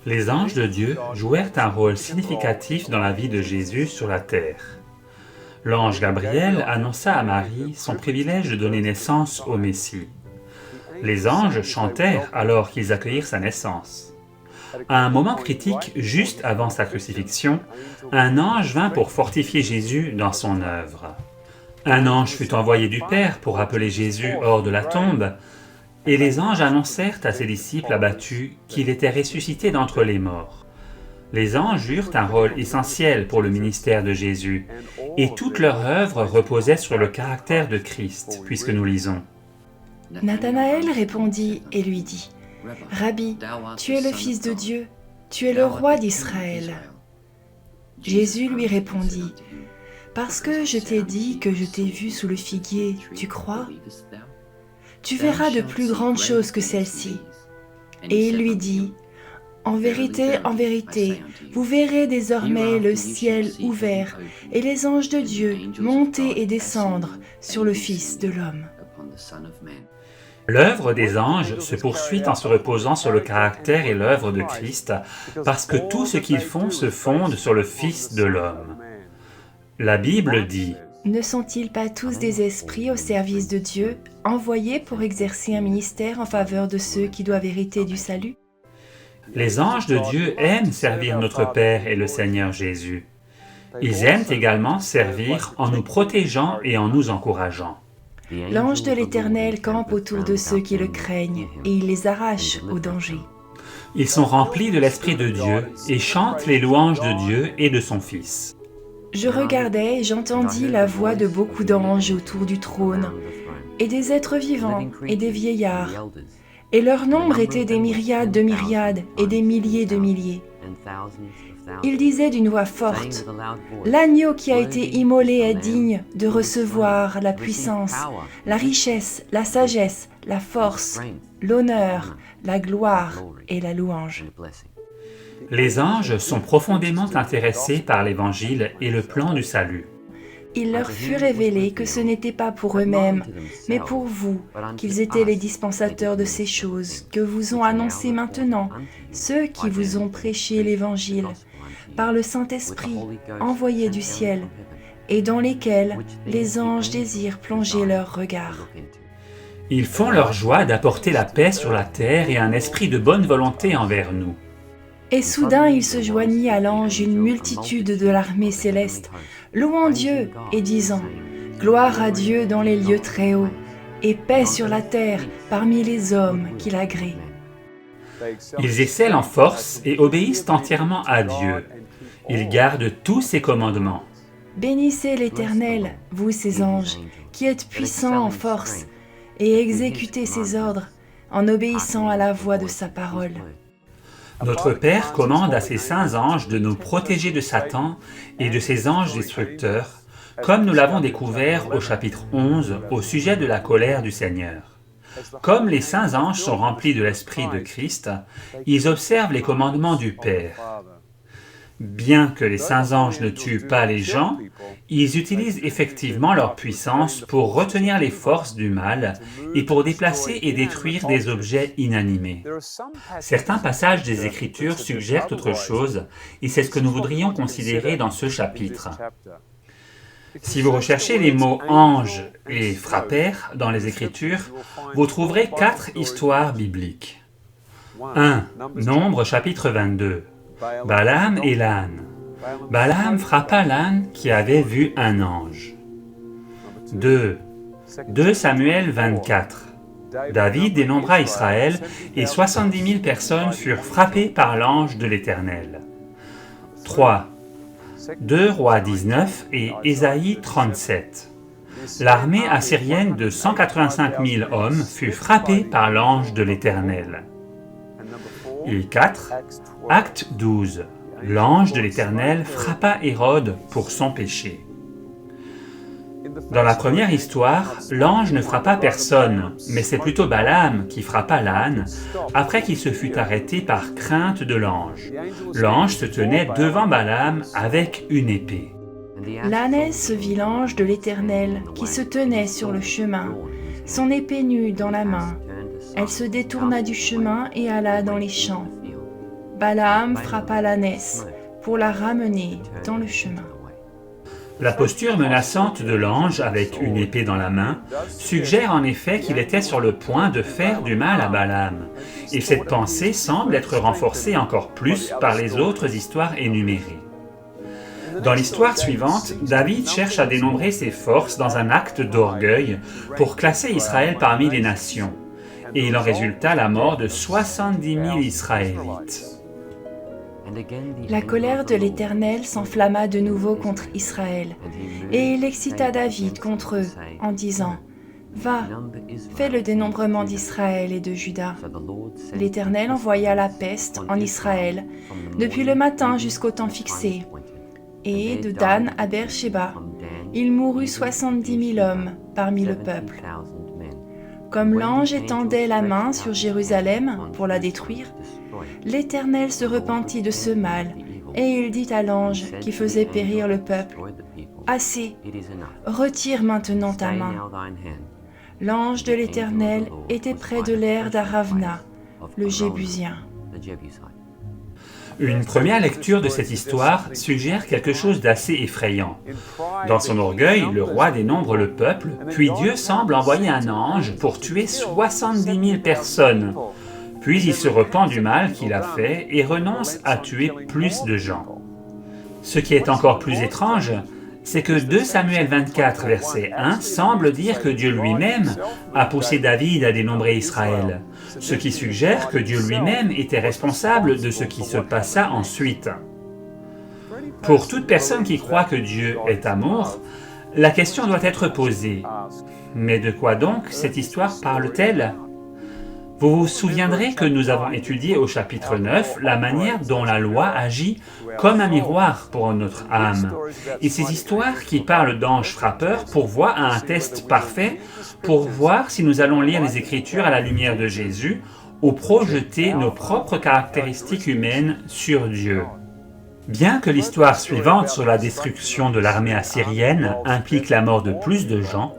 Les anges de Dieu jouèrent un rôle significatif dans la vie de Jésus sur la terre. L'ange Gabriel annonça à Marie son privilège de donner naissance au Messie. Les anges chantèrent alors qu'ils accueillirent sa naissance. À un moment critique, juste avant sa crucifixion, un ange vint pour fortifier Jésus dans son œuvre. Un ange fut envoyé du Père pour appeler Jésus hors de la tombe, et les anges annoncèrent à ses disciples abattus qu'il était ressuscité d'entre les morts. Les anges eurent un rôle essentiel pour le ministère de Jésus, et toute leur œuvre reposait sur le caractère de Christ, puisque nous lisons. Nathanaël répondit et lui dit, « Rabbi, tu es le Fils de Dieu, tu es le roi d'Israël. » Jésus lui répondit, « Parce que je t'ai dit que je t'ai vu sous le figuier, tu crois ? Tu verras de plus grandes choses que celles-ci. » Et il lui dit, « En vérité, vous verrez désormais le ciel ouvert et les anges de Dieu monter et descendre sur le Fils de l'homme. » L'œuvre des anges se poursuit en se reposant sur le caractère et l'œuvre de Christ, parce que tout ce qu'ils font se fonde sur le Fils de l'homme. La Bible dit, « Ne sont-ils pas tous des esprits au service de Dieu, envoyés pour exercer un ministère en faveur de ceux qui doivent hériter du salut ?» Les anges de Dieu aiment servir notre Père et le Seigneur Jésus. Ils aiment également servir en nous protégeant et en nous encourageant. L'ange de l'Éternel campe autour de ceux qui le craignent, et il les arrache au danger. Ils sont remplis de l'Esprit de Dieu et chantent les louanges de Dieu et de son Fils. Je regardais et j'entendis la voix de beaucoup d'anges autour du trône, et des êtres vivants et des vieillards, et leur nombre était des myriades de myriades et des milliers de milliers. Ils disaient d'une voix forte, « L'agneau qui a été immolé est digne de recevoir la puissance, la richesse, la sagesse, la force, l'honneur, la gloire et la louange. » Les anges sont profondément intéressés par l'Évangile et le plan du salut. Il leur fut révélé que ce n'était pas pour eux-mêmes, mais pour vous, qu'ils étaient les dispensateurs de ces choses que vous ont annoncées maintenant, ceux qui vous ont prêché l'Évangile, par le Saint-Esprit envoyé du ciel, et dans lesquels les anges désirent plonger leur regard. Ils font leur joie d'apporter la paix sur la terre et un esprit de bonne volonté envers nous. Et soudain il se joignit à l'ange une multitude de l'armée céleste, louant Dieu et disant « Gloire à Dieu dans les lieux très hauts, et paix sur la terre parmi les hommes qu'il agrée. » Ils excellent en force et obéissent entièrement à Dieu. Ils gardent tous ses commandements. Bénissez l'Éternel, vous ses anges, qui êtes puissants en force, et exécutez ses ordres en obéissant à la voix de sa parole. Notre Père commande à ses saints anges de nous protéger de Satan et de ses anges destructeurs, comme nous l'avons découvert au chapitre 11 au sujet de la colère du Seigneur. Comme les saints anges sont remplis de l'Esprit de Christ, ils observent les commandements du Père. Bien que les saints anges ne tuent pas les gens, ils utilisent effectivement leur puissance pour retenir les forces du mal et pour déplacer et détruire des objets inanimés. Certains passages des Écritures suggèrent autre chose, et c'est ce que nous voudrions considérer dans ce chapitre. Si vous recherchez les mots « ange » et « frappèrent » dans les Écritures, vous trouverez 4 histoires bibliques. 1. Nombre chapitre 22. Balaam et l'âne. Balaam frappa l'âne qui avait vu un ange. 2. 2 Samuel 24. David dénombra Israël et 70 000 personnes furent frappées par l'ange de l'Éternel. 3. 2 Rois 19 et Ésaïe 37. L'armée assyrienne de 185 000 hommes fut frappée par l'ange de l'Éternel. Et 4. Acte 12. L'ange de l'Éternel frappa Hérode pour son péché. Dans la première histoire, l'ange ne frappa personne, mais c'est plutôt Balaam qui frappa l'âne après qu'il se fut arrêté par crainte de l'ange. L'ange se tenait devant Balaam avec une épée. L'ânesse vit l'ange de l'Éternel qui se tenait sur le chemin, son épée nue dans la main. Elle se détourna du chemin et alla dans les champs. Balaam frappa l'ânesse pour la ramener dans le chemin. La posture menaçante de l'ange avec une épée dans la main suggère en effet qu'il était sur le point de faire du mal à Balaam. Et cette pensée semble être renforcée encore plus par les autres histoires énumérées. Dans l'histoire suivante, David cherche à dénombrer ses forces dans un acte d'orgueil pour classer Israël parmi les nations. Et il en résulta la mort de 70 000 Israélites. La colère de l'Éternel s'enflamma de nouveau contre Israël, et il excita David contre eux, en disant « Va, fais le dénombrement d'Israël et de Juda. » L'Éternel envoya la peste en Israël, depuis le matin jusqu'au temps fixé, et de Dan à Beer-Shéba, il mourut 70 000 hommes parmi le peuple. Comme l'ange étendait la main sur Jérusalem pour la détruire, l'Éternel se repentit de ce mal, et il dit à l'ange qui faisait périr le peuple, « Assez, retire maintenant ta main. » L'ange de l'Éternel était près de l'aire d'Aravna, le Jébusien. Une première lecture de cette histoire suggère quelque chose d'assez effrayant. Dans son orgueil, le roi dénombre le peuple, puis Dieu semble envoyer un ange pour tuer 70 000 personnes. Puis il se repent du mal qu'il a fait et renonce à tuer plus de gens. Ce qui est encore plus étrange, c'est que 2 Samuel 24, verset 1, semble dire que Dieu lui-même a poussé David à dénombrer Israël, ce qui suggère que Dieu lui-même était responsable de ce qui se passa ensuite. Pour toute personne qui croit que Dieu est amour, la question doit être posée. Mais de quoi donc cette histoire parle-t-elle ? Vous vous souviendrez que nous avons étudié au chapitre 9 la manière dont la loi agit comme un miroir pour notre âme. Et ces histoires qui parlent d'anges frappeurs pourvoient à un test parfait pour voir si nous allons lire les Écritures à la lumière de Jésus ou projeter nos propres caractéristiques humaines sur Dieu. Bien que l'histoire suivante sur la destruction de l'armée assyrienne implique la mort de plus de gens,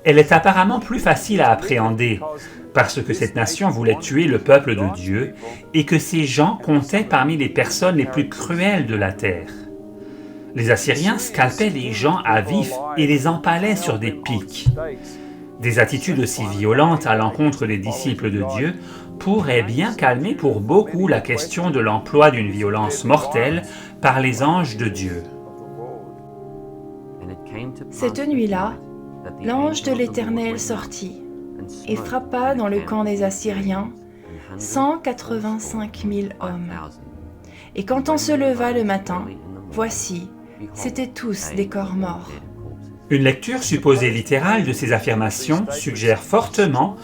elle est apparemment plus facile à appréhender, parce que cette nation voulait tuer le peuple de Dieu et que ces gens comptaient parmi les personnes les plus cruelles de la terre. Les Assyriens scalpaient les gens à vif et les empalaient sur des pics. Des attitudes aussi violentes à l'encontre des disciples de Dieu pourraient bien calmer pour beaucoup la question de l'emploi d'une violence mortelle par les anges de Dieu. Cette nuit-là, l'ange de l'Éternel sortit et frappa dans le camp des Assyriens 185 000 hommes. Et quand on se leva le matin, voici, c'étaient tous des corps morts. Une lecture supposée littérale de ces affirmations suggère fortement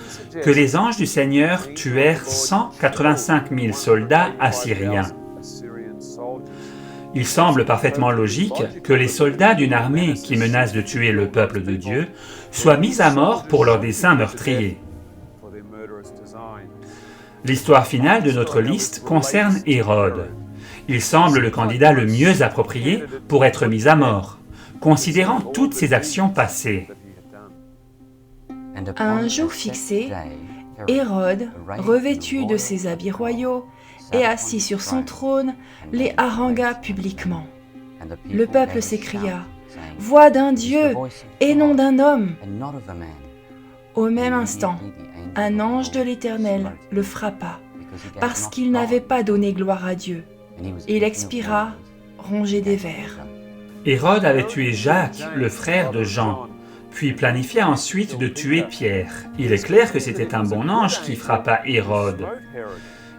que les anges du Seigneur tuèrent 185 000 soldats assyriens. Il semble parfaitement logique que les soldats d'une armée qui menace de tuer le peuple de Dieu soient mis à mort pour leurs desseins meurtriers. L'histoire finale de notre liste concerne Hérode. Il semble le candidat le mieux approprié pour être mis à mort, considérant toutes ses actions passées. À un jour fixé, Hérode, revêtu de ses habits royaux et assis sur son trône, les harangua publiquement. Le peuple s'écria « Voix d'un Dieu et non d'un homme !» Au même instant, un ange de l'Éternel le frappa, parce qu'il n'avait pas donné gloire à Dieu. Il expira, rongé des vers. Hérode avait tué Jacques, le frère de Jean, puis planifia ensuite de tuer Pierre. Il est clair que c'était un bon ange qui frappa Hérode.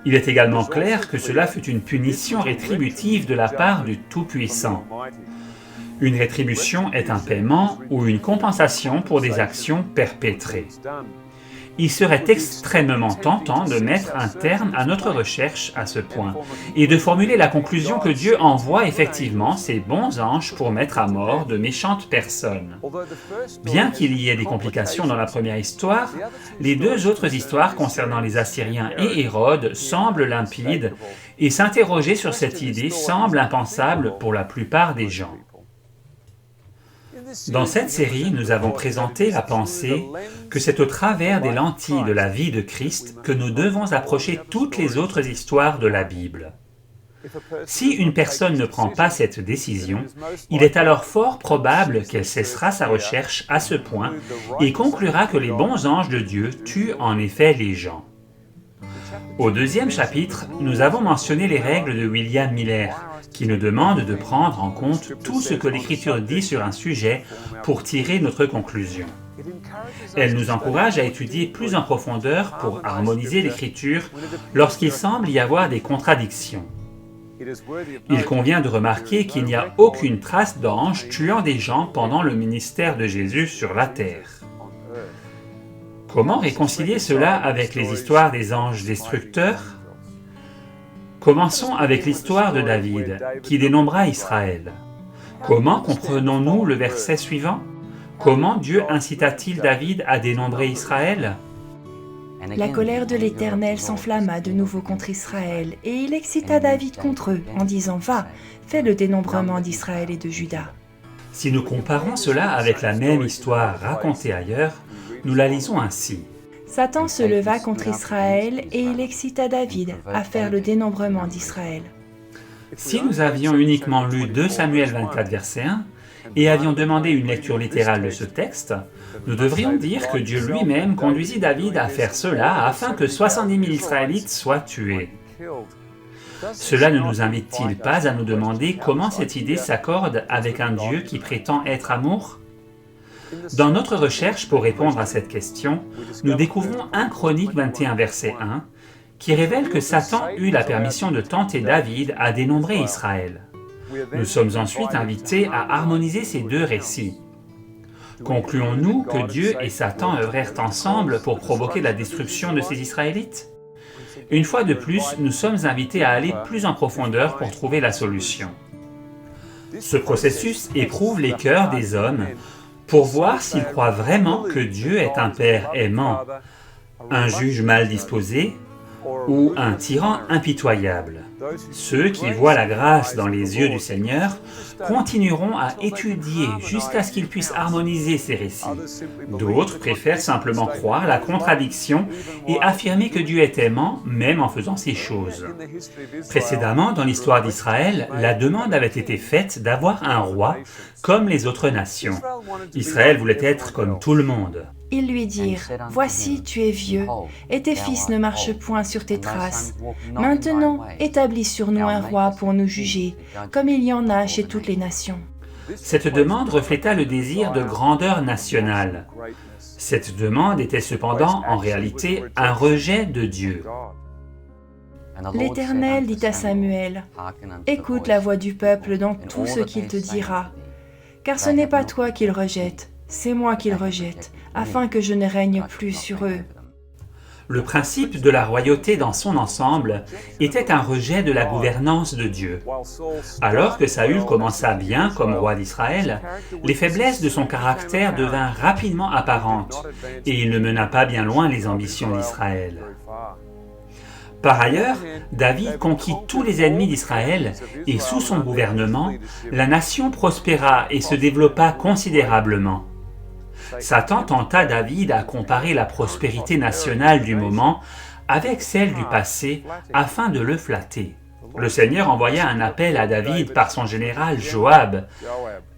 Il est également clair que cela fut une punition rétributive de la part du Tout-Puissant. Une rétribution est un paiement ou une compensation pour des actions perpétrées. Il serait extrêmement tentant de mettre un terme à notre recherche à ce point et de formuler la conclusion que Dieu envoie effectivement ses bons anges pour mettre à mort de méchantes personnes. Bien qu'il y ait des complications dans la première histoire, les deux autres histoires concernant les Assyriens et Hérode semblent limpides et s'interroger sur cette idée semble impensable pour la plupart des gens. Dans cette série, nous avons présenté la pensée que c'est au travers des lentilles de la vie de Christ que nous devons approcher toutes les autres histoires de la Bible. Si une personne ne prend pas cette décision, il est alors fort probable qu'elle cessera sa recherche à ce point et conclura que les bons anges de Dieu tuent en effet les gens. Au deuxième chapitre, nous avons mentionné les règles de William Miller, qui nous demandent de prendre en compte tout ce que l'Écriture dit sur un sujet pour tirer notre conclusion. Elle nous encourage à étudier plus en profondeur pour harmoniser l'Écriture lorsqu'il semble y avoir des contradictions. Il convient de remarquer qu'il n'y a aucune trace d'ange tuant des gens pendant le ministère de Jésus sur la terre. Comment réconcilier cela avec les histoires des anges destructeurs? Commençons avec l'histoire de David, qui dénombra Israël. Comment comprenons-nous le verset suivant? Comment Dieu incita-t-il David à dénombrer Israël? La colère de l'Éternel s'enflamma de nouveau contre Israël, et il excita David contre eux, en disant « Va, fais le dénombrement d'Israël et de Juda. » Si nous comparons cela avec la même histoire racontée ailleurs, nous la lisons ainsi. Satan se leva contre Israël, et il excita David à faire le dénombrement d'Israël. Si nous avions uniquement lu 2 Samuel 24, verset 1, et avions demandé une lecture littérale de ce texte, nous devrions dire que Dieu lui-même conduisit David à faire cela afin que 70 000 Israélites soient tués. Cela ne nous invite-t-il pas à nous demander comment cette idée s'accorde avec un Dieu qui prétend être amour? Dans notre recherche pour répondre à cette question, nous découvrons 1 Chronique 21, verset 1, qui révèle que Satan eut la permission de tenter David à dénombrer Israël. Nous sommes ensuite invités à harmoniser ces deux récits. Concluons-nous que Dieu et Satan œuvrèrent ensemble pour provoquer la destruction de ces Israélites? Une fois de plus, nous sommes invités à aller plus en profondeur pour trouver la solution. Ce processus éprouve les cœurs des hommes pour voir s'ils croient vraiment que Dieu est un Père aimant, un juge mal disposé ou un tyran impitoyable. Ceux qui voient la grâce dans les yeux du Seigneur continueront à étudier jusqu'à ce qu'ils puissent harmoniser ces récits. D'autres préfèrent simplement croire la contradiction et affirmer que Dieu est aimant même en faisant ces choses. Précédemment, dans l'histoire d'Israël, la demande avait été faite d'avoir un roi comme les autres nations. Israël voulait être comme tout le monde. Ils lui dirent, « Voici, tu es vieux, et tes fils ne marchent point sur tes traces. Maintenant, établis sur nous un roi pour nous juger, comme il y en a chez toutes les nations. » Cette demande refléta le désir de grandeur nationale. Cette demande était cependant, en réalité, un rejet de Dieu. L'Éternel dit à Samuel, « Écoute la voix du peuple dans tout ce qu'il te dira, car ce n'est pas toi qu'il rejette, c'est moi qu'il rejette, afin que je ne règne plus sur eux. » Le principe de la royauté dans son ensemble était un rejet de la gouvernance de Dieu. Alors que Saül commença bien comme roi d'Israël, les faiblesses de son caractère devinrent rapidement apparentes, et il ne mena pas bien loin les ambitions d'Israël. Par ailleurs, David conquit tous les ennemis d'Israël, et sous son gouvernement, la nation prospéra et se développa considérablement. Satan tenta David à comparer la prospérité nationale du moment avec celle du passé afin de le flatter. Le Seigneur envoya un appel à David par son général Joab,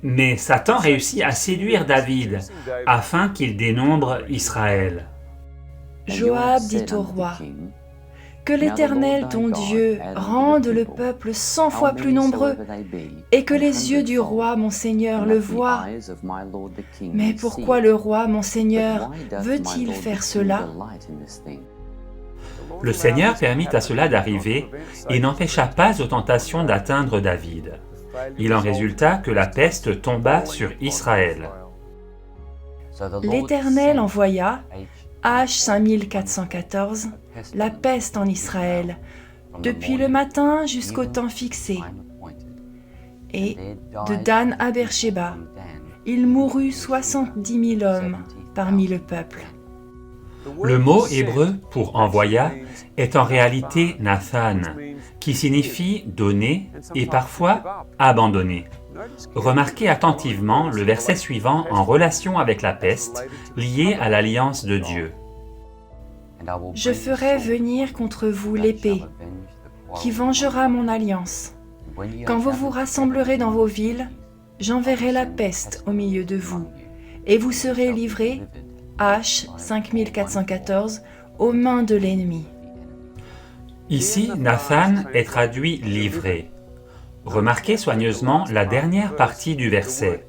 mais Satan réussit à séduire David afin qu'il dénombre Israël. Joab dit au roi, « Que l'Éternel ton Dieu rende le peuple 100 fois plus nombreux, et que les yeux du roi mon Seigneur le voient. Mais pourquoi le roi mon Seigneur veut-il faire cela? » Le Seigneur permit à cela d'arriver et n'empêcha pas aux tentations d'atteindre David. Il en résulta que la peste tomba sur Israël. L'Éternel envoya, H 5414, la peste en Israël, depuis le matin jusqu'au temps fixé. Et de Dan à Beersheba, il mourut 70 000 hommes parmi le peuple. Le mot hébreu pour envoya est en réalité Nathan, qui signifie donner et parfois abandonner. Remarquez attentivement le verset suivant en relation avec la peste, liée à l'alliance de Dieu. Je ferai venir contre vous l'épée, qui vengera mon alliance. Quand vous vous rassemblerez dans vos villes, j'enverrai la peste au milieu de vous, et vous serez livrés, H 5414, aux mains de l'ennemi. » Ici, Nathan est traduit « livré ». Remarquez soigneusement la dernière partie du verset.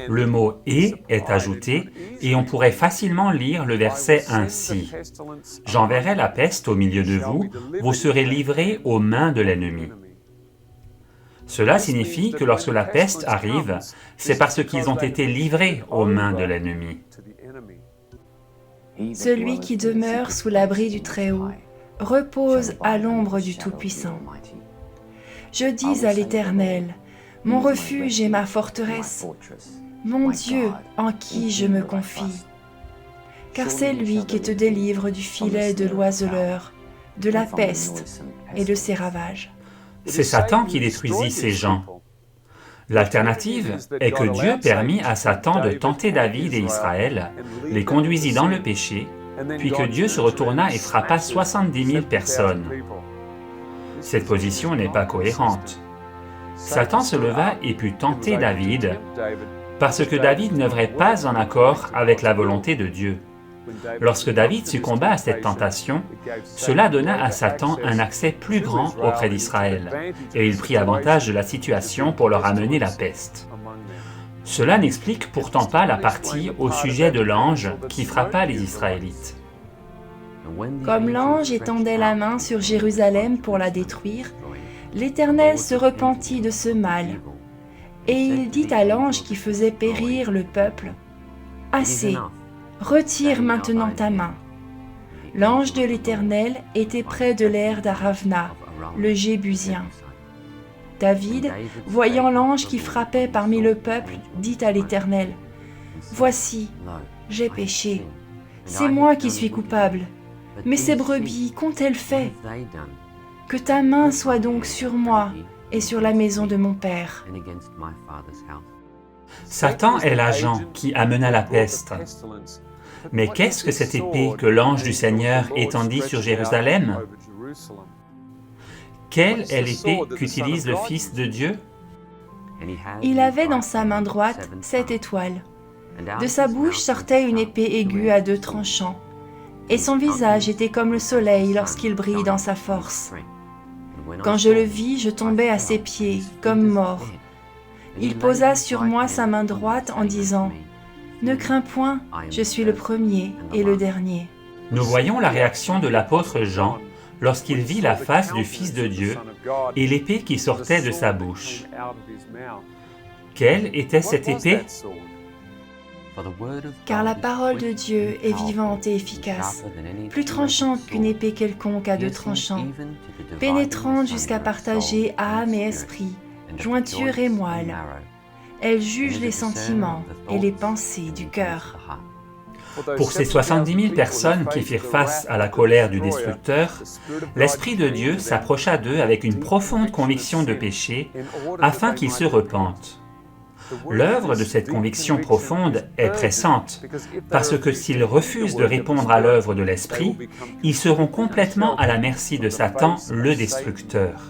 Le mot « et » est ajouté et on pourrait facilement lire le verset ainsi. « J'enverrai la peste au milieu de vous, vous serez livrés aux mains de l'ennemi. » Cela signifie que lorsque la peste arrive, c'est parce qu'ils ont été livrés aux mains de l'ennemi. Celui qui demeure sous l'abri du Très-Haut repose à l'ombre du Tout-Puissant. Je dis à l'Éternel, mon refuge et ma forteresse, mon Dieu en qui je me confie. Car c'est lui qui te délivre du filet de l'oiseleur, de la peste et de ses ravages. C'est Satan qui détruisit ces gens. L'alternative est que Dieu permit à Satan de tenter David et Israël, les conduisit dans le péché, puis que Dieu se retourna et frappa 70 000 personnes. Cette position n'est pas cohérente. Satan se leva et put tenter David, parce que David n'œuvrait pas en accord avec la volonté de Dieu. Lorsque David succomba à cette tentation, cela donna à Satan un accès plus grand auprès d'Israël, et il prit avantage de la situation pour leur amener la peste. Cela n'explique pourtant pas la partie au sujet de l'ange qui frappa les Israélites. Comme l'ange étendait la main sur Jérusalem pour la détruire, l'Éternel se repentit de ce mal, et il dit à l'ange qui faisait périr le peuple, « Assez, retire maintenant ta main. » L'ange de l'Éternel était près de l'aire d'Aravna, le Jébusien. David, voyant l'ange qui frappait parmi le peuple, dit à l'Éternel, « Voici, j'ai péché, c'est moi qui suis coupable, mais ces brebis, qu'ont-elles fait? Que ta main soit donc sur moi et sur la maison de mon père. » Satan est l'agent qui amena la peste. Mais qu'est-ce que cette épée que l'ange du Seigneur étendit sur Jérusalem? Quelle est l'épée qu'utilise le Fils de Dieu? Il avait dans sa main droite 7 étoiles. De sa bouche sortait une épée aiguë à 2 tranchants, et son visage était comme le soleil lorsqu'il brille dans sa force. Quand je le vis, je tombai à ses pieds, comme mort. Il posa sur moi sa main droite en disant, « Ne crains point, je suis le premier et le dernier. » Nous voyons la réaction de l'apôtre Jean lorsqu'il vit la face du Fils de Dieu et l'épée qui sortait de sa bouche. Quelle était cette épée? Car la parole de Dieu est vivante et efficace, plus tranchante qu'une épée quelconque à 2 tranchants, pénétrante jusqu'à partager âme et esprit, jointure et moelle. Elle juge les sentiments et les pensées du cœur. Pour ces 70 000 personnes qui firent face à la colère du Destructeur, l'Esprit de Dieu s'approcha d'eux avec une profonde conviction de péché, afin qu'ils se repentent. L'œuvre de cette conviction profonde est pressante, parce que s'ils refusent de répondre à l'œuvre de l'Esprit, ils seront complètement à la merci de Satan, le Destructeur.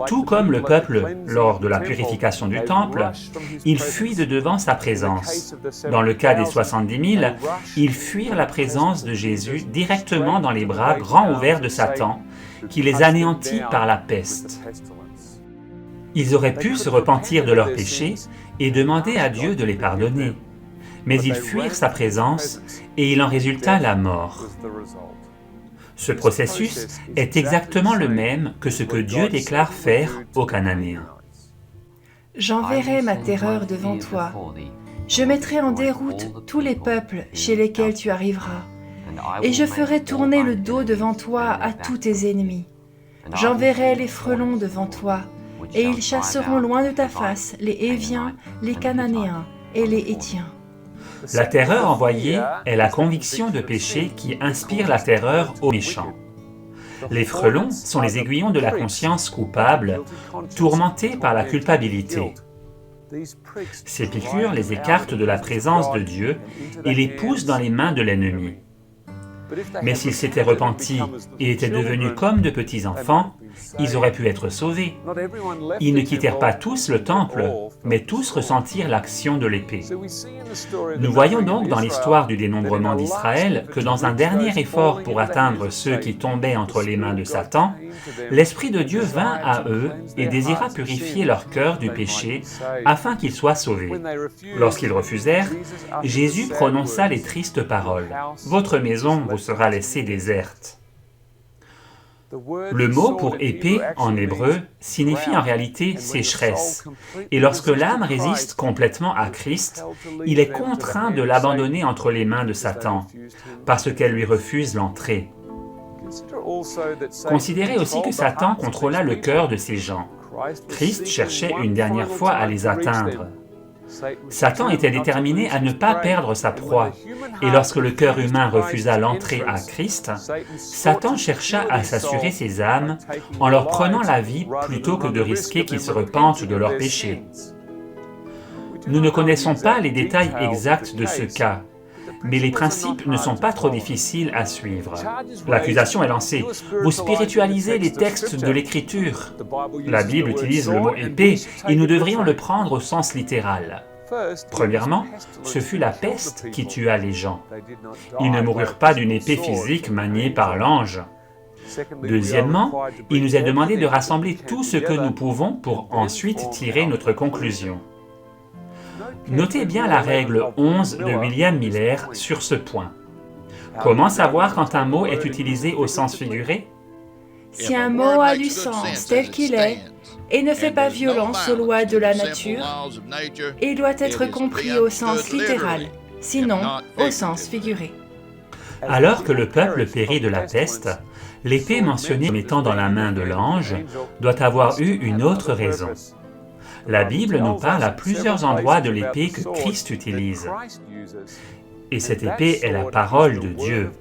Tout comme le peuple lors de la purification du temple, ils fuient de devant sa présence. Dans le cas des 70 000, ils fuirent la présence de Jésus directement dans les bras grands ouverts de Satan, qui les anéantit par la peste. Ils auraient pu se repentir de leurs péchés et demander à Dieu de les pardonner, mais ils fuirent sa présence et il en résulta la mort. Ce processus est exactement le même que ce que Dieu déclare faire aux Cananéens. « J'enverrai ma terreur devant toi. Je mettrai en déroute tous les peuples chez lesquels tu arriveras, et je ferai tourner le dos devant toi à tous tes ennemis. J'enverrai les frelons devant toi, et ils chasseront loin de ta face les Héviens, les Cananéens et les Hétiens. » La terreur envoyée est la conviction de péché qui inspire la terreur aux méchants. Les frelons sont les aiguillons de la conscience coupable, tourmentés par la culpabilité. Ces piqûres les écartent de la présence de Dieu et les poussent dans les mains de l'ennemi. Mais s'ils s'étaient repentis et étaient devenus comme de petits enfants, ils auraient pu être sauvés. Ils ne quittèrent pas tous le temple, mais tous ressentirent l'action de l'épée. Nous voyons donc dans l'histoire du dénombrement d'Israël que dans un dernier effort pour atteindre ceux qui tombaient entre les mains de Satan, l'Esprit de Dieu vint à eux et désira purifier leur cœur du péché afin qu'ils soient sauvés. Lorsqu'ils refusèrent, Jésus prononça les tristes paroles « Votre maison vous sera laissée déserte ». Le mot pour épée en hébreu signifie en réalité sécheresse, et lorsque l'âme résiste complètement à Christ, il est contraint de l'abandonner entre les mains de Satan, parce qu'elle lui refuse l'entrée. Considérez aussi que Satan contrôla le cœur de ces gens. Christ cherchait une dernière fois à les atteindre. Satan était déterminé à ne pas perdre sa proie, et lorsque le cœur humain refusa l'entrée à Christ, Satan chercha à s'assurer ses âmes en leur prenant la vie plutôt que de risquer qu'ils se repentent de leurs péchés. Nous ne connaissons pas les détails exacts de ce cas, mais les principes ne sont pas trop difficiles à suivre. L'accusation est lancée. Vous spiritualisez les textes de l'Écriture. La Bible utilise le mot « épée » et nous devrions le prendre au sens littéral. Premièrement, ce fut la peste qui tua les gens. Ils ne moururent pas d'une épée physique maniée par l'ange. Deuxièmement, il nous est demandé de rassembler tout ce que nous pouvons pour ensuite tirer notre conclusion. Notez bien la règle 11 de William Miller sur ce point. Comment savoir quand un mot est utilisé au sens figuré? Si un mot a du sens tel qu'il est et ne fait pas violence aux lois de la nature, il doit être compris au sens littéral, sinon au sens figuré. Alors que le peuple périt de la peste, l'épée mentionnée comme étant dans la main de l'ange doit avoir eu une autre raison. La Bible nous parle à plusieurs endroits de l'épée que Christ utilise. Et cette épée est la parole de Dieu.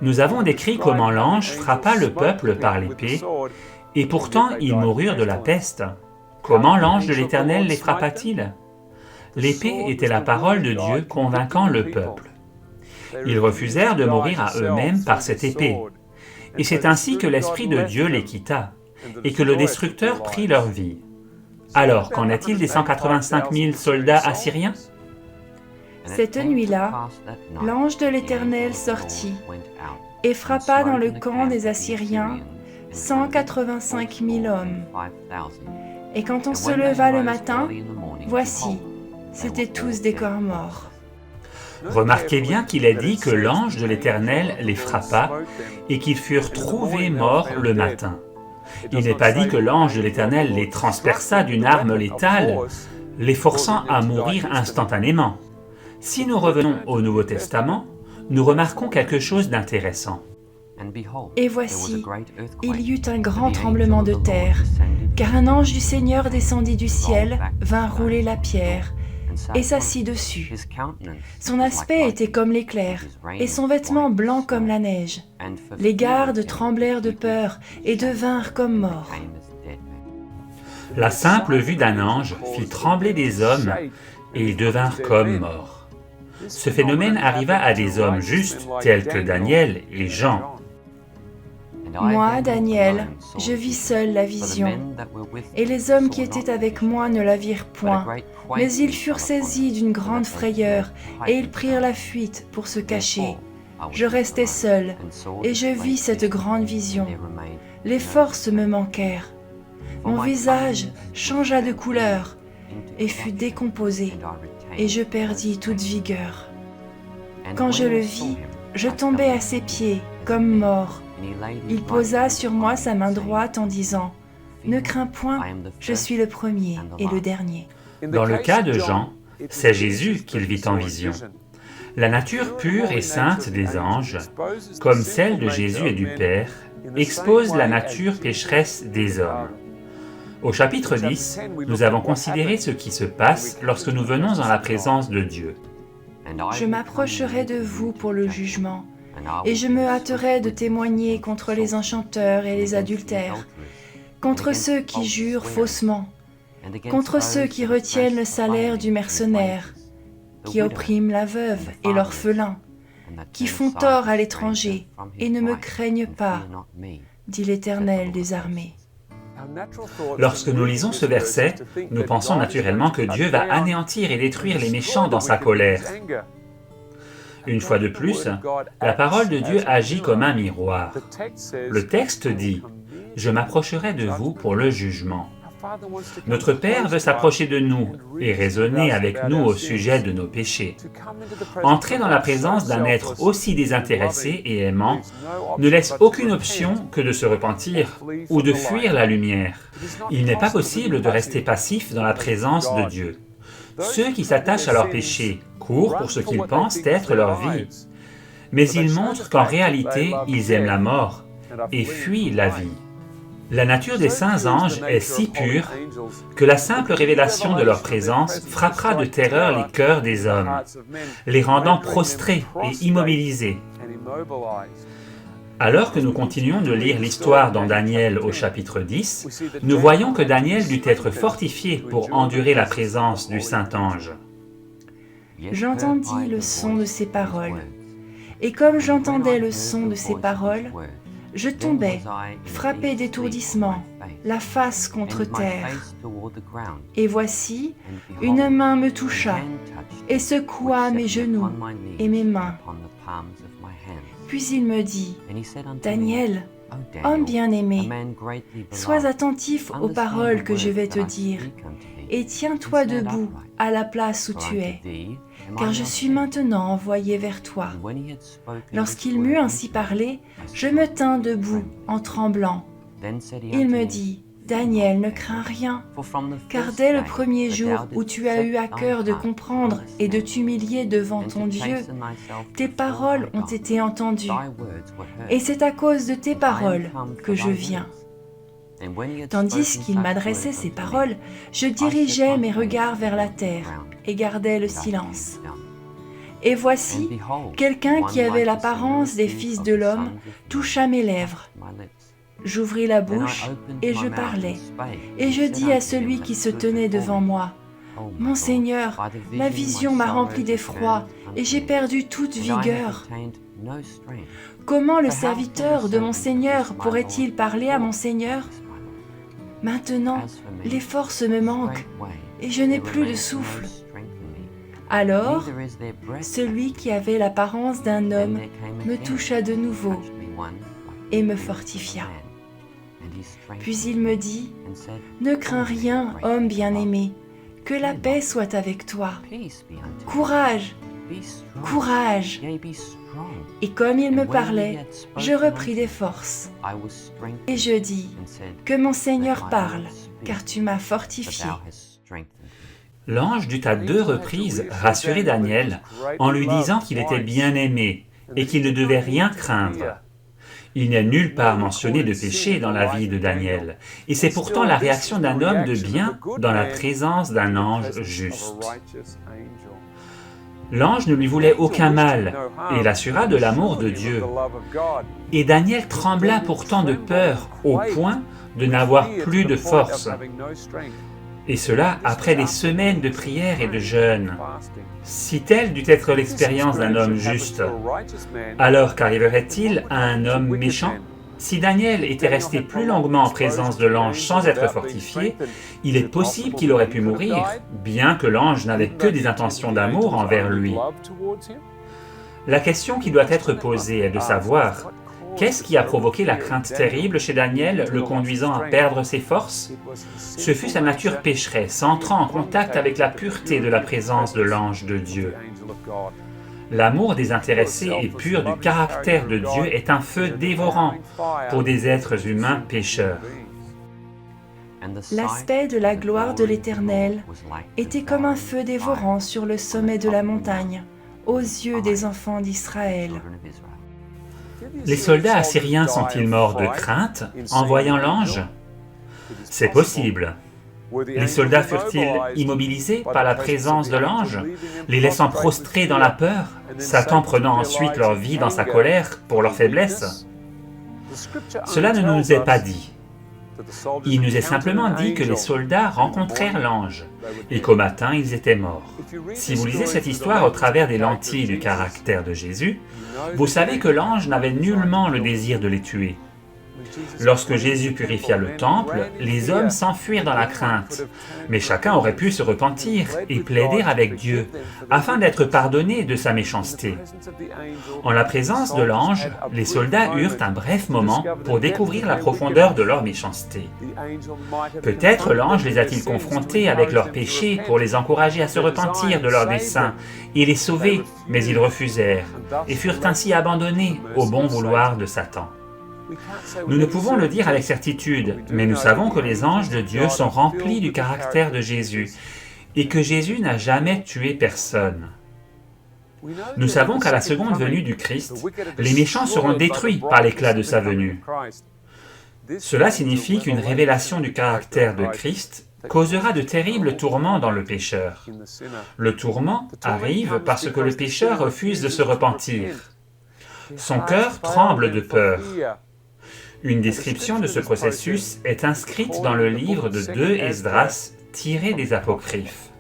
Nous avons décrit comment l'ange frappa le peuple par l'épée, et pourtant ils moururent de la peste. Comment l'ange de l'Éternel les frappa-t-il? L'épée était la parole de Dieu convainquant le peuple. Ils refusèrent de mourir à eux-mêmes par cette épée. Et c'est ainsi que l'Esprit de Dieu les quitta, et que le destructeur prit leur vie. Alors, qu'en est-il des 185 000 soldats assyriens? Cette nuit-là, l'ange de l'Éternel sortit et frappa dans le camp des Assyriens 185 000 hommes. Et quand on se leva le matin, voici, c'étaient tous des corps morts. Remarquez bien qu'il est dit que l'ange de l'Éternel les frappa et qu'ils furent trouvés morts le matin. Il n'est pas dit que l'ange de l'Éternel les transperça d'une arme létale, les forçant à mourir instantanément. Si nous revenons au Nouveau Testament, nous remarquons quelque chose d'intéressant. Et voici, il y eut un grand tremblement de terre, car un ange du Seigneur descendit du ciel, vint rouler la pierre, et s'assit dessus. Son aspect était comme l'éclair, et son vêtement blanc comme la neige. Les gardes tremblèrent de peur et devinrent comme morts. La simple vue d'un ange fit trembler des hommes, et ils devinrent comme morts. Ce phénomène arriva à des hommes justes tels que Daniel et Jean. Moi, Daniel, je vis seul la vision, et les hommes qui étaient avec moi ne la virent point, mais ils furent saisis d'une grande frayeur, et ils prirent la fuite pour se cacher. Je restai seul, et je vis cette grande vision. Les forces me manquèrent. Mon visage changea de couleur, et fut décomposé, et je perdis toute vigueur. Quand je le vis, je tombai à ses pieds, comme mort. Il posa sur moi sa main droite en disant « Ne crains point, je suis le premier et le dernier. » Dans le cas de Jean, c'est Jésus qu'il vit en vision. La nature pure et sainte des anges, comme celle de Jésus et du Père, expose la nature pécheresse des hommes. Au chapitre 10, nous avons considéré ce qui se passe lorsque nous venons en la présence de Dieu. Je m'approcherai de vous pour le jugement, et je me hâterai de témoigner contre les enchanteurs et les adultères, contre ceux qui jurent faussement, contre ceux qui retiennent le salaire du mercenaire, qui oppriment la veuve et l'orphelin, qui font tort à l'étranger et ne me craignent pas, dit l'Éternel des armées. Lorsque nous lisons ce verset, nous pensons naturellement que Dieu va anéantir et détruire les méchants dans sa colère. Une fois de plus, la parole de Dieu agit comme un miroir. Le texte dit « Je m'approcherai de vous pour le jugement ». Notre Père veut s'approcher de nous et raisonner avec nous au sujet de nos péchés. Entrer dans la présence d'un être aussi désintéressé et aimant ne laisse aucune option que de se repentir ou de fuir la lumière. Il n'est pas possible de rester passif dans la présence de Dieu. Ceux qui s'attachent à leurs péchés courent pour ce qu'ils pensent être leur vie, mais ils montrent qu'en réalité, ils aiment la mort et fuient la vie. La nature des saints anges est si pure que la simple révélation de leur présence frappera de terreur les cœurs des hommes, les rendant prostrés et immobilisés. Alors que nous continuons de lire l'histoire dans Daniel au chapitre 10, nous voyons que Daniel dut être fortifié pour endurer la présence du Saint-Ange. J'entendis le son de ses paroles, et comme j'entendais le son de ses paroles, je tombai, frappé d'étourdissement, la face contre terre. Et voici, une main me toucha et secoua mes genoux et mes mains. Puis il me dit, « Daniel, homme bien-aimé, sois attentif aux paroles que je vais te dire et tiens-toi debout à la place où tu es, car je suis maintenant envoyé vers toi. » Lorsqu'il m'eut ainsi parlé, je me tins debout en tremblant. Il me dit, « Daniel, ne crains rien, car dès le premier jour où tu as eu à cœur de comprendre et de t'humilier devant ton Dieu, tes paroles ont été entendues, et c'est à cause de tes paroles que je viens. » Tandis qu'il m'adressait ces paroles, je dirigeais mes regards vers la terre et gardais le silence. Et voici, quelqu'un qui avait l'apparence des fils de l'homme toucha mes lèvres. J'ouvris la bouche et je parlais, et je dis à celui qui se tenait devant moi, « Mon Seigneur, ma vision m'a rempli d'effroi, et j'ai perdu toute vigueur. Comment le serviteur de mon Seigneur pourrait-il parler à mon Seigneur? Maintenant, les forces me manquent, et je n'ai plus de souffle. » Alors, celui qui avait l'apparence d'un homme me toucha de nouveau et me fortifia. Puis il me dit, « Ne crains rien, homme bien-aimé, que la paix soit avec toi. Courage, courage !» Et comme il me parlait, je repris des forces. Et je dis, « Que mon Seigneur parle, car tu m'as fortifié. » L'ange dut à 2 reprises rassurer Daniel en lui disant qu'il était bien-aimé et qu'il ne devait rien craindre. Il n'y a nulle part mentionné de péché dans la vie de Daniel, et c'est pourtant la réaction d'un homme de bien dans la présence d'un ange juste. L'ange ne lui voulait aucun mal et l'assura de l'amour de Dieu. Et Daniel trembla pourtant de peur au point de n'avoir plus de force. Et cela après des semaines de prière et de jeûne. Si telle dut être l'expérience d'un homme juste, alors qu'arriverait-il à un homme méchant? Si Daniel était resté plus longuement en présence de l'ange sans être fortifié, il est possible qu'il aurait pu mourir, bien que l'ange n'avait que des intentions d'amour envers lui. La question qui doit être posée est de savoir, qu'est-ce qui a provoqué la crainte terrible chez Daniel, le conduisant à perdre ses forces? Ce fut sa nature pécheresse, entrant en contact avec la pureté de la présence de l'ange de Dieu. L'amour désintéressé et pur du caractère de Dieu est un feu dévorant pour des êtres humains pécheurs. L'aspect de la gloire de l'Éternel était comme un feu dévorant sur le sommet de la montagne, aux yeux des enfants d'Israël. Les soldats assyriens sont-ils morts de crainte en voyant l'ange? C'est possible. Les soldats furent-ils immobilisés par la présence de l'ange, les laissant prostrés dans la peur, Satan prenant ensuite leur vie dans sa colère pour leur faiblesse? Cela ne nous est pas dit. Il nous est simplement dit que les soldats rencontrèrent l'ange et qu'au matin ils étaient morts. Si vous lisez cette histoire au travers des lentilles du caractère de Jésus, vous savez que l'ange n'avait nullement le désir de les tuer. Lorsque Jésus purifia le temple, les hommes s'enfuirent dans la crainte, mais chacun aurait pu se repentir et plaider avec Dieu, afin d'être pardonné de sa méchanceté. En la présence de l'ange, les soldats eurent un bref moment pour découvrir la profondeur de leur méchanceté. Peut-être l'ange les a-t-il confrontés avec leurs péchés pour les encourager à se repentir de leurs desseins et les sauver, mais ils refusèrent et furent ainsi abandonnés au bon vouloir de Satan. Nous ne pouvons le dire avec certitude, mais nous savons que les anges de Dieu sont remplis du caractère de Jésus et que Jésus n'a jamais tué personne. Nous savons qu'à la seconde venue du Christ, les méchants seront détruits par l'éclat de sa venue. Cela signifie qu'une révélation du caractère de Christ causera de terribles tourments dans le pécheur. Le tourment arrive parce que le pécheur refuse de se repentir. Son cœur tremble de peur. Une description de ce processus est inscrite dans le livre de 2 Esdras tiré des Apocryphes.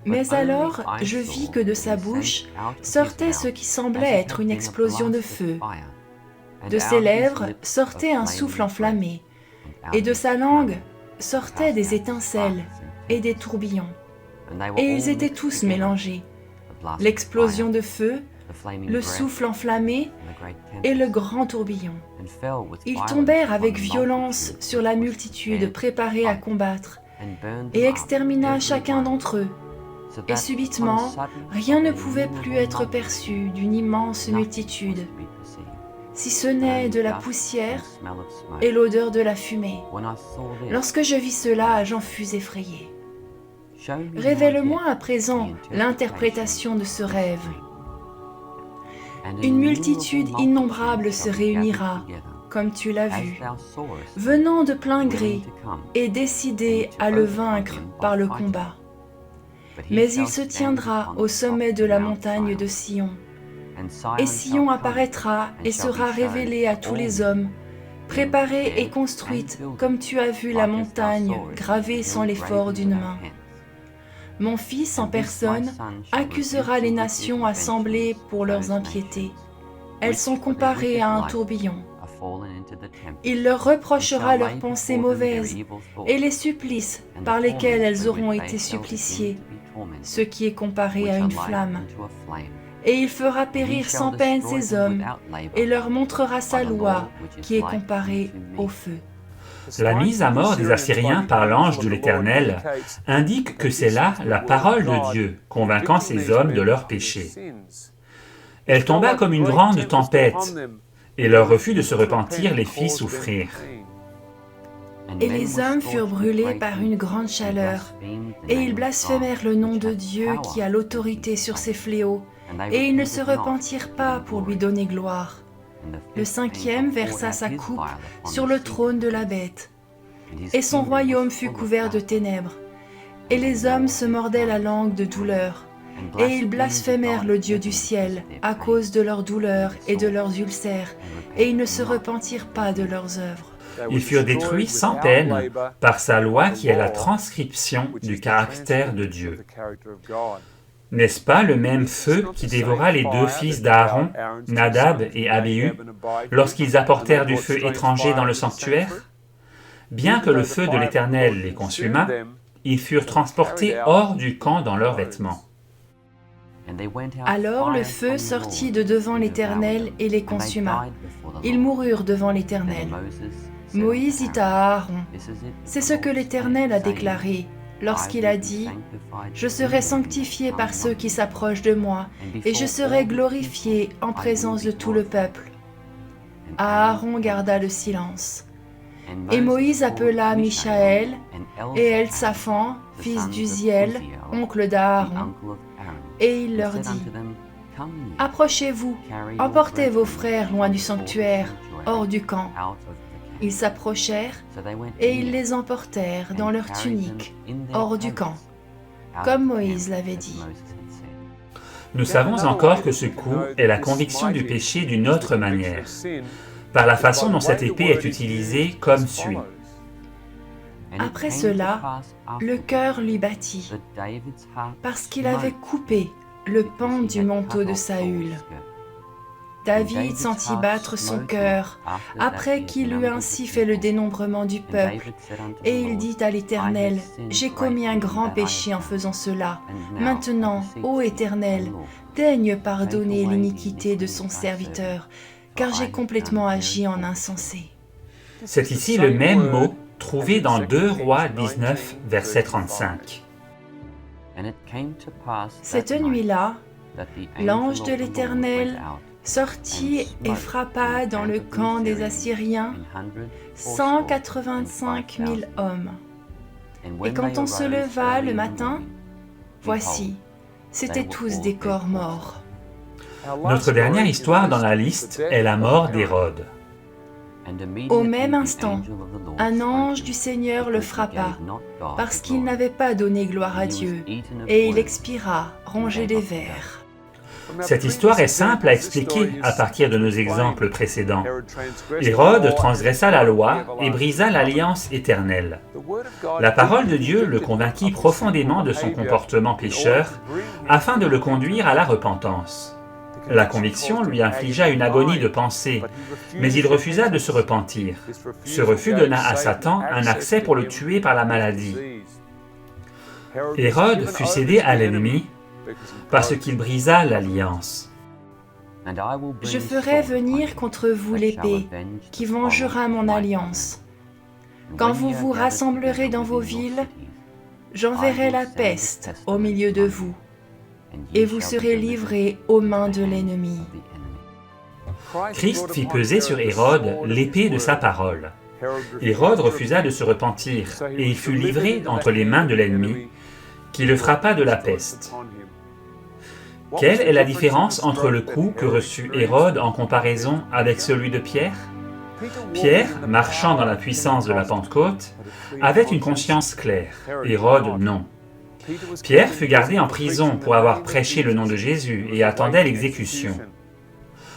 Mais alors, je vis que de sa bouche sortait ce qui semblait être une explosion de feu. De ses lèvres sortait un souffle enflammé, et de sa langue sortaient des étincelles et des tourbillons. Et ils étaient tous mélangés, l'explosion de feu, le souffle enflammé et le grand tourbillon. Ils tombèrent avec violence sur la multitude préparée à combattre et extermina chacun d'entre eux. Et subitement, rien ne pouvait plus être perçu d'une immense multitude, si ce n'est de la poussière et l'odeur de la fumée. Lorsque je vis cela, j'en fus effrayé. Révèle-moi à présent l'interprétation de ce rêve. Une multitude innombrable se réunira, comme tu l'as vu, venant de plein gré et décidée à le vaincre par le combat. Mais il se tiendra au sommet de la montagne de Sion, et Sion apparaîtra et sera révélée à tous les hommes, préparée et construite comme tu as vu la montagne gravée sans l'effort d'une main. Mon Fils en personne accusera les nations assemblées pour leurs impiétés. Elles sont comparées à un tourbillon. Il leur reprochera leurs pensées mauvaises et les supplices par lesquels elles auront été suppliciées, ce qui est comparé à une flamme. Et il fera périr sans peine ces hommes et leur montrera sa loi qui est comparée au feu. La mise à mort des Assyriens par l'ange de l'Éternel indique que c'est là la parole de Dieu, convainquant ces hommes de leurs péchés. Elle tomba comme une grande tempête, et leur refus de se repentir les fit souffrir. Et les hommes furent brûlés par une grande chaleur, et ils blasphémèrent le nom de Dieu qui a l'autorité sur ces fléaux, et ils ne se repentirent pas pour lui donner gloire. Le 5e versa sa coupe sur le trône de la bête, et son royaume fut couvert de ténèbres. Et les hommes se mordaient la langue de douleur, et ils blasphémèrent le Dieu du ciel à cause de leurs douleurs et de leurs ulcères, et ils ne se repentirent pas de leurs œuvres. Ils furent détruits sans peine par sa loi qui est la transcription du caractère de Dieu. N'est-ce pas le même feu qui dévora les 2 fils d'Aaron, Nadab et Abihu, lorsqu'ils apportèrent du feu étranger dans le sanctuaire? Bien que le feu de l'Éternel les consumât, ils furent transportés hors du camp dans leurs vêtements. Alors le feu sortit de devant l'Éternel et les consuma. Ils moururent devant l'Éternel. Moïse dit à Aaron, « C'est ce que l'Éternel a déclaré, lorsqu'il a dit, « Je serai sanctifié par ceux qui s'approchent de moi, et je serai glorifié en présence de tout le peuple. » Aaron garda le silence. Et Moïse appela Michaël et Elsaphan, fils d'Uziel, oncle d'Aaron, et il leur dit, « Approchez-vous, emportez vos frères loin du sanctuaire, hors du camp. » Ils s'approchèrent, et ils les emportèrent dans leurs tuniques, hors du camp, comme Moïse l'avait dit. Nous savons encore que ce coup est la conviction du péché d'une autre manière. par la façon dont cette épée est utilisée comme suit. Après cela, le cœur lui battit, parce qu'il avait coupé le pan du manteau de Saül. David sentit battre son cœur, après qu'il eut ainsi fait le dénombrement du peuple, et il dit à l'Éternel, « J'ai commis un grand péché en faisant cela. Maintenant, ô Éternel, daigne pardonner l'iniquité de son serviteur, car j'ai complètement agi en insensé. » C'est ici le même mot trouvé dans 2 Rois 19, verset 35. Cette nuit-là, l'ange de l'Éternel sortit et frappa dans le camp des Assyriens 185 000 hommes. Et quand on se leva le matin, voici, c'étaient tous des corps morts. Notre dernière histoire dans la liste est la mort d'Hérode. Au même instant, un ange du Seigneur le frappa, parce qu'il n'avait pas donné gloire à Dieu, et il expira, rongé des vers. Cette histoire est simple à expliquer à partir de nos exemples précédents. Hérode transgressa la loi et brisa l'alliance éternelle. La parole de Dieu le convainquit profondément de son comportement pécheur afin de le conduire à la repentance. La conviction lui infligea une agonie de pensée, mais il refusa de se repentir. Ce refus donna à Satan un accès pour le tuer par la maladie. Hérode fut cédé à l'ennemi parce qu'il brisa l'alliance. Je ferai venir contre vous l'épée, qui vengera mon alliance. Quand vous vous rassemblerez dans vos villes, j'enverrai la peste au milieu de vous, et vous serez livrés aux mains de l'ennemi. Christ fit peser sur Hérode l'épée de sa parole. Hérode refusa de se repentir, et il fut livré entre les mains de l'ennemi, qui le frappa de la peste. Quelle est la différence entre le coup que reçut Hérode en comparaison avec celui de Pierre? Pierre, marchant dans la puissance de la Pentecôte, avait une conscience claire, Hérode non. Pierre fut gardé en prison pour avoir prêché le nom de Jésus et attendait l'exécution.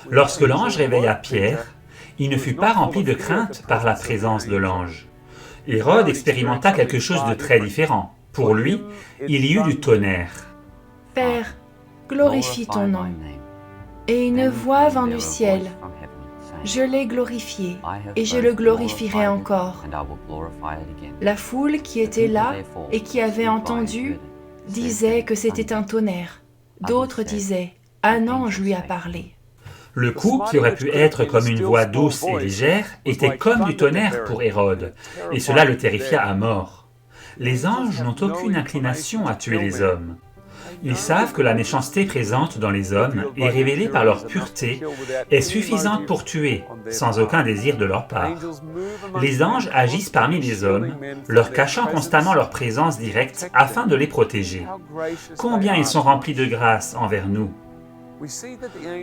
Lorsque l'ange réveilla Pierre, il ne fut pas rempli de crainte par la présence de l'ange. Hérode expérimenta quelque chose de très différent. Pour lui, il y eut du tonnerre. « Père, glorifie ton nom. » Et une voix vint du ciel. « Je l'ai glorifié, et je le glorifierai encore. » La foule qui était là et qui avait entendu disait que c'était un tonnerre. D'autres disaient « Un ange lui a parlé. » Le coup, qui aurait pu être comme une voix douce et légère, était comme du tonnerre pour Hérode, et cela le terrifia à mort. Les anges n'ont aucune inclination à tuer les hommes. Ils savent que la méchanceté présente dans les hommes et révélée par leur pureté est suffisante pour tuer, sans aucun désir de leur part. Les anges agissent parmi les hommes, leur cachant constamment leur présence directe afin de les protéger. Combien ils sont remplis de grâce envers nous!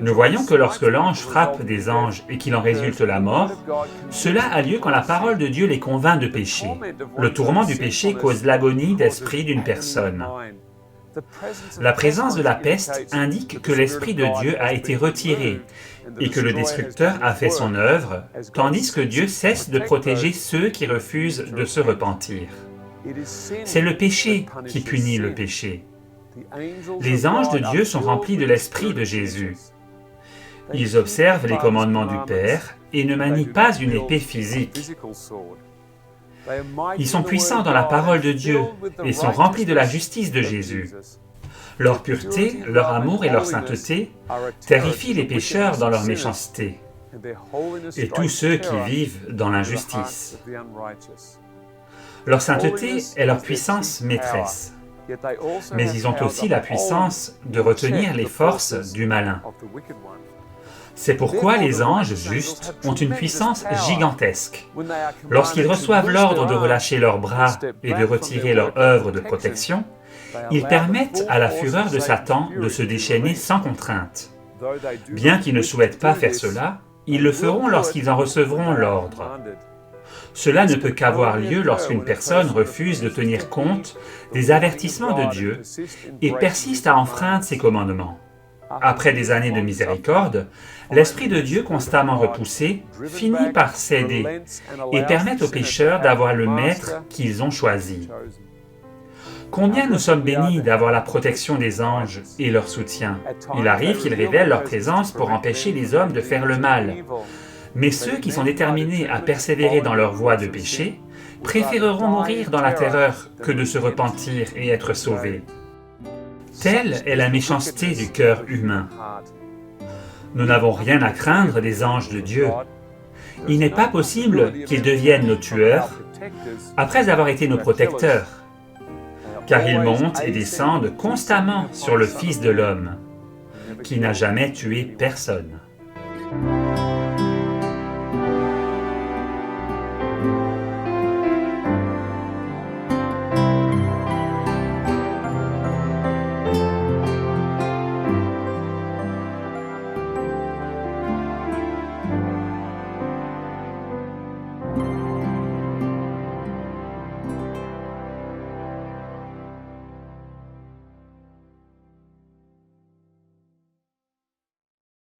Nous voyons que lorsque l'ange frappe des anges et qu'il en résulte la mort, cela a lieu quand la parole de Dieu les convainc de péché. Le tourment du péché cause l'agonie d'esprit d'une personne. La présence de la peste indique que l'Esprit de Dieu a été retiré et que le destructeur a fait son œuvre, tandis que Dieu cesse de protéger ceux qui refusent de se repentir. C'est le péché qui punit le péché. Les anges de Dieu sont remplis de l'Esprit de Jésus. Ils observent les commandements du Père et ne manient pas une épée physique. Ils sont puissants dans la parole de Dieu et sont remplis de la justice de Jésus. Leur pureté, leur amour et leur sainteté terrifient les pécheurs dans leur méchanceté et tous ceux qui vivent dans l'injustice. Leur sainteté est leur puissance maîtresse, mais ils ont aussi la puissance de retenir les forces du malin. C'est pourquoi les anges justes ont une puissance gigantesque. Lorsqu'ils reçoivent l'ordre de relâcher leurs bras et de retirer leur œuvre de protection, ils permettent à la fureur de Satan de se déchaîner sans contrainte. Bien qu'ils ne souhaitent pas faire cela, ils le feront lorsqu'ils en recevront l'ordre. Cela ne peut qu'avoir lieu lorsqu'une personne refuse de tenir compte des avertissements de Dieu et persiste à enfreindre ses commandements. Après des années de miséricorde, l'Esprit de Dieu constamment repoussé finit par céder et permet aux pécheurs d'avoir le Maître qu'ils ont choisi. Combien nous sommes bénis d'avoir la protection des anges et leur soutien. Il arrive qu'ils révèlent leur présence pour empêcher les hommes de faire le mal. Mais ceux qui sont déterminés à persévérer dans leur voie de péché préféreront mourir dans la terreur que de se repentir et être sauvés. Telle est la méchanceté du cœur humain. Nous n'avons rien à craindre des anges de Dieu. Il n'est pas possible qu'ils deviennent nos tueurs après avoir été nos protecteurs, car ils montent et descendent constamment sur le Fils de l'homme, qui n'a jamais tué personne.